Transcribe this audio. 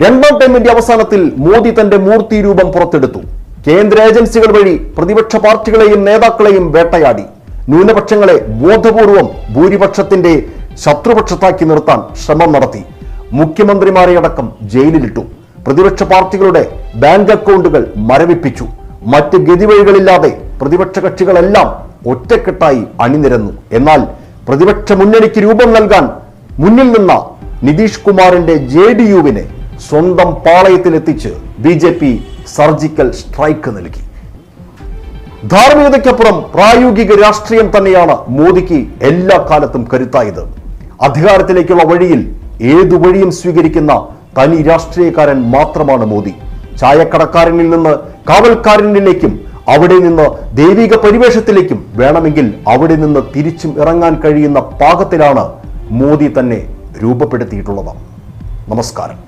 രണ്ടാം ടൈമിന്റെ അവസാനത്തിൽ മോദി തന്റെ മൂർത്തി രൂപം പുറത്തെടുത്തു. കേന്ദ്ര ഏജൻസികൾ വഴി പ്രതിപക്ഷ പാർട്ടികളെയും നേതാക്കളെയും വേട്ടയാടി ന്യൂനപക്ഷങ്ങളെ ബോധപൂർവം ഭൂരിപക്ഷത്തിന്റെ ശത്രുപക്ഷത്താക്കി നിർത്താൻ ശ്രമം നടത്തി. മുഖ്യമന്ത്രിമാരെ അടക്കം ജയിലിലിട്ടു. പ്രതിപക്ഷ പാർട്ടികളുടെ ബാങ്ക് അക്കൗണ്ടുകൾ മരവിപ്പിച്ചു. മറ്റ് ഗതിവഴികളില്ലാതെ പ്രതിപക്ഷ കക്ഷികളെല്ലാം ഒറ്റക്കെട്ടായി അണിനിരന്നു. എന്നാൽ പ്രതിപക്ഷ മുന്നണിക്ക് രൂപം നൽകാൻ മുന്നിൽ നിന്ന നിതീഷ് കുമാറിന്റെ JDU-വിനെ സ്വന്തം പാളയത്തിലെത്തിച്ച് BJP സർജിക്കൽ സ്ട്രൈക്ക് നൽകി. ധാർമ്മികതയ്ക്കപ്പുറം പ്രായോഗിക രാഷ്ട്രീയം തന്നെയാണ് മോദിക്ക് എല്ലാ കാലത്തും കരുത്തായത്. അധികാരത്തിലേക്കുള്ള വഴിയിൽ ഏതു വഴിയും സ്വീകരിക്കുന്ന തനി രാഷ്ട്രീയക്കാരൻ മാത്രമാണ് മോദി. ചായക്കടക്കാരനിൽ നിന്ന് കാവൽക്കാരനിലേക്കും അവിടെ നിന്ന് ദൈവിക പരിവേഷത്തിലേക്കും വേണമെങ്കിൽ അവിടെ നിന്ന് തിരിച്ചും ഇറങ്ങാൻ കഴിയുന്ന പാകത്തിലാണ് മോദി തന്നെ രൂപപ്പെടുത്തിയിട്ടുള്ളത്. നമസ്കാരം.